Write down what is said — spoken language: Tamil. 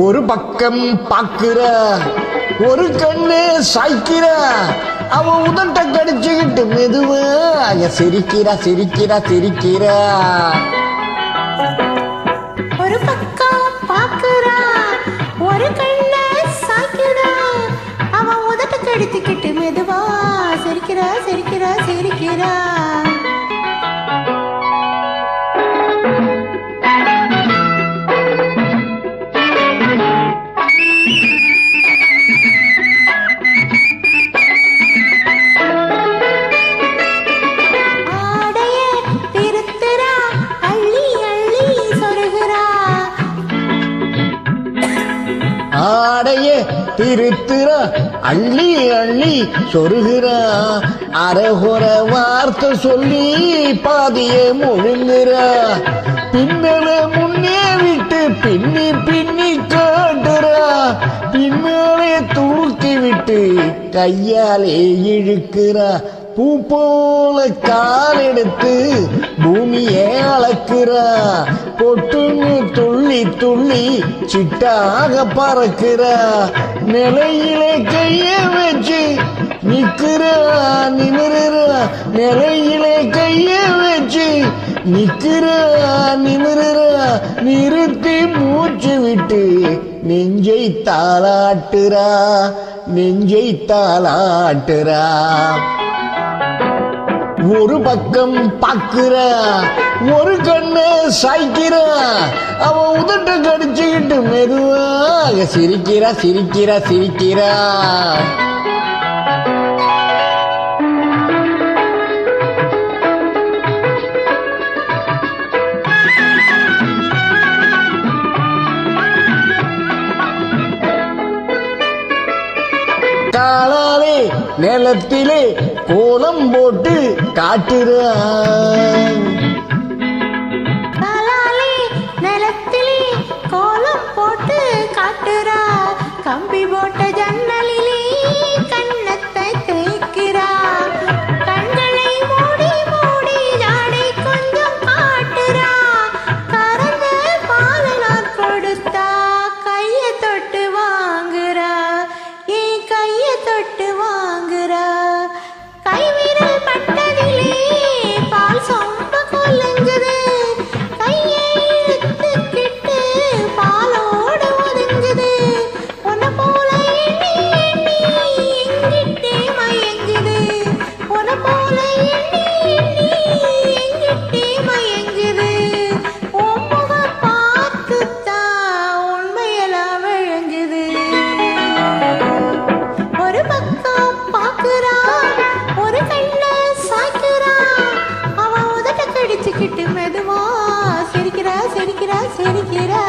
ஒரு பக்கம் பாக்குற ஒரு கண்ணு சாய்க்கிற அவ உதட்ட கடிச்சுக்கிட்டு மெதுவாக சிரிக்கிறா சிரிக்கிறா சிரிக்கிறா. ஒரு பக்கம் பாக்குறா ஒரு கண்ண சாய்க்கிறா அவ உதட்ட கடிச்சுக்கிட்டு மெதுவா சிரிக்கிறா சிரிக்கிறா சிரிக்கிறா. ஆடைய திருத்துற அள்ளி அள்ளி சொருகிறா அரைகுற வார்த்தை சொல்லி பாதிய முழுங்குறா. பின்னலே முன்னே விட்டு பின்னி பின்னி காட்டுறா பின்னாலே தூக்கி விட்டு கையாலே இழுக்கிறா. பூ போல கால் எடுத்து பூமியே அளக்குறா பொட்டுன்னு துள்ளி துள்ளி சிட்டாக பறக்குறா. நிலையிலே கைய வச்சு நிக்கிறா நிமிருறா நிலையிலே கைய வச்சு நிக்கிறா நிமிருறா நிறுத்தி மூச்சு விட்டு நெஞ்சை தாளாட்டுறா நெஞ்சை தாளாட்டுறா. ஒரு பக்கம் பாக்குற ஒரு கண்ணு சாய்க்கிற அவ உதட்ட கடிச்சுக்கிட்டு மெதுவாக சிரிக்கிறா சிரிக்கிறா சிரிக்கிறா. காலாலே நிலத்திலே கோலம் போட்டு காட்டுறா நிலத்திலே கோலம் போட்டு காட்டுறா. கம்பி போட்ட ஜன்னலிலே கண்ணத்தை தேய்க்கிறா. கண்களை மூடி மூடி ஜாடை கொஞ்சம் காட்டுறா. கறந்த பாலை நான் கொடுத்தா கையை தொட்டு வாங்குறா என் கையை தொட்டு வாங்குறா. கைவிரல் பட்டதிலே பால் சொம்ப கொல்லுங்குது கையை இழுத்துக்கிட்டு பாலோடு ஒதுங்குது. உன்னை போல எண்ணி எண்ணி எங்கிட்டே மயங்குது. உன்னை போல எண்ணி எண்ணி எங்கிட்டே மயங்குது. உன் முகம் பார்த்துத்தான் உண்மையெல்லாம் விளங்குது. ஒரு பக்கம் பாக்குறா ஒரு கண்ண சாய்க்கிறா அவ உதட்ட கடிச்சுக்கிட்டு மெதுவா சிரிக்கிறா சிரிக்கிறா சிரிக்கிறா.